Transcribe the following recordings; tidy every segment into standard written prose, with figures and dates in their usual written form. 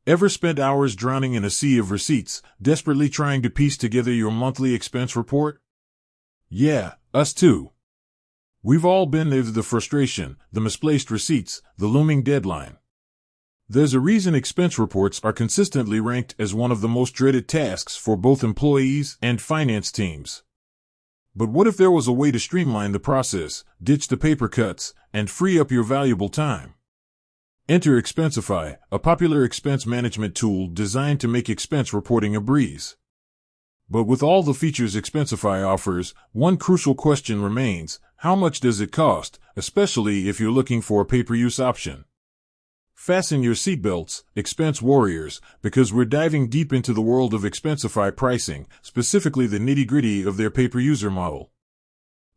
Ever spent hours drowning in a sea of receipts, desperately trying to piece together your monthly expense report? Yeah, us too. We've all been there: the frustration, the misplaced receipts, the looming deadline. There's a reason expense reports are consistently ranked as one of the most dreaded tasks for both employees and finance teams. But what if there was a way to streamline the process, ditch the paper cuts, and free up your valuable time? Enter Expensify, a popular expense management tool designed to make expense reporting a breeze. But with all the features Expensify offers, one crucial question remains: how much does it cost, especially if you're looking for a pay-per-use option? Fasten your seatbelts, expense warriors, because we're diving deep into the world of Expensify pricing, specifically the nitty-gritty of their pay-per-user model.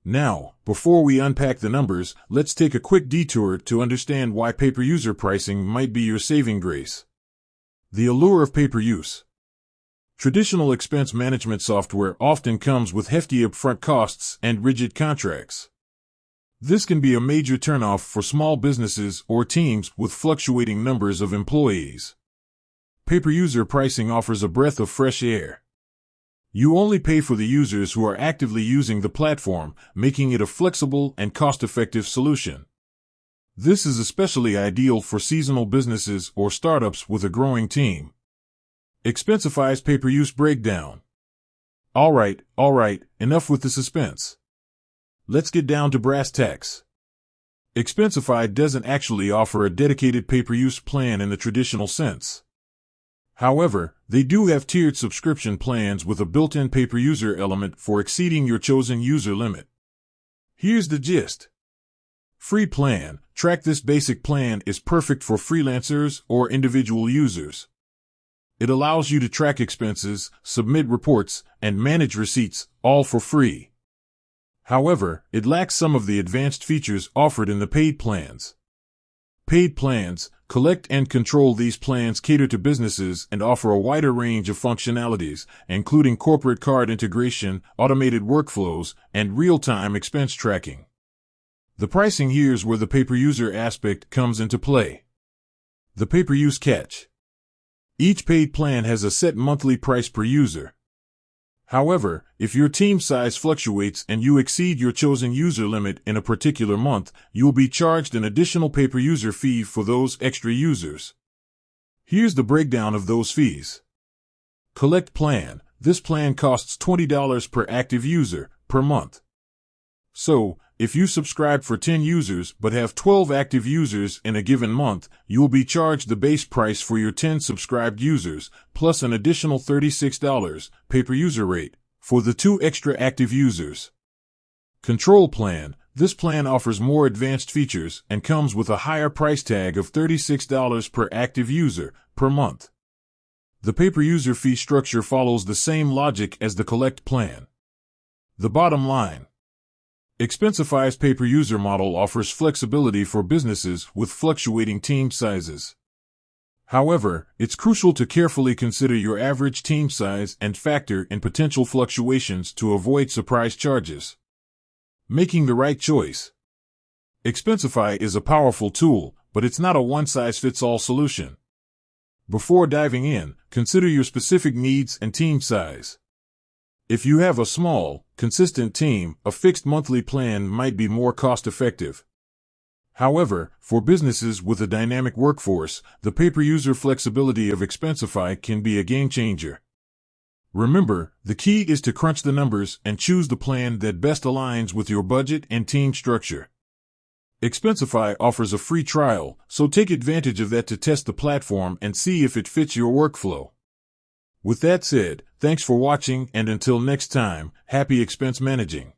Now, before we unpack the numbers, let's take a quick detour to understand why pay-per-user pricing might be your saving grace. The allure of pay-per-use. Traditional expense management software often comes with hefty upfront costs and rigid contracts. This can be a major turnoff for small businesses or teams with fluctuating numbers of employees. Pay-per-user pricing offers a breath of fresh air. You only pay for the users who are actively using the platform, making it a flexible and cost-effective solution. This is especially ideal for seasonal businesses or startups with a growing team. Expensify's pay-per-use breakdown. All right, enough with the suspense. Let's get down to brass tacks. Expensify doesn't actually offer a dedicated pay-per-use plan in the traditional sense. However, they do have tiered subscription plans with a built-in pay-per-user element for exceeding your chosen user limit. Here's the gist. Free plan. Track. This basic plan is perfect for freelancers or individual users. It allows you to track expenses, submit reports, and manage receipts, all for free. However, it lacks some of the advanced features offered in the paid plans. Paid plans, collect and control. These plans cater to businesses and offer a wider range of functionalities, including corporate card integration, automated workflows, and real-time expense tracking. The pricing: here's where the pay-per-user aspect comes into play. The pay-per-use catch. Each paid plan has a set monthly price per user. However, if your team size fluctuates and you exceed your chosen user limit in a particular month, you will be charged an additional pay-per-user fee for those extra users. Here's the breakdown of those fees. Collect plan. This plan costs $20 per active user per month. So, if you subscribe for 10 users but have 12 active users in a given month, you will be charged the base price for your 10 subscribed users, plus an additional $36 pay-per-user rate for the 2 extra active users. Control plan. This plan offers more advanced features and comes with a higher price tag of $36 per active user per month. The pay-per-user fee structure follows the same logic as the collect plan. The bottom line. Expensify's pay-per-user model offers flexibility for businesses with fluctuating team sizes. However, it's crucial to carefully consider your average team size and factor in potential fluctuations to avoid surprise charges. Making the right choice. Expensify is a powerful tool, but it's not a one-size-fits-all solution. Before diving in, consider your specific needs and team size. If you have a small, consistent team, a fixed monthly plan might be more cost-effective. However, for businesses with a dynamic workforce, the pay-per-user flexibility of Expensify can be a game-changer. Remember, the key is to crunch the numbers and choose the plan that best aligns with your budget and team structure. Expensify offers a free trial, so take advantage of that to test the platform and see if it fits your workflow. With that said, thanks for watching, and until next time, happy expense managing.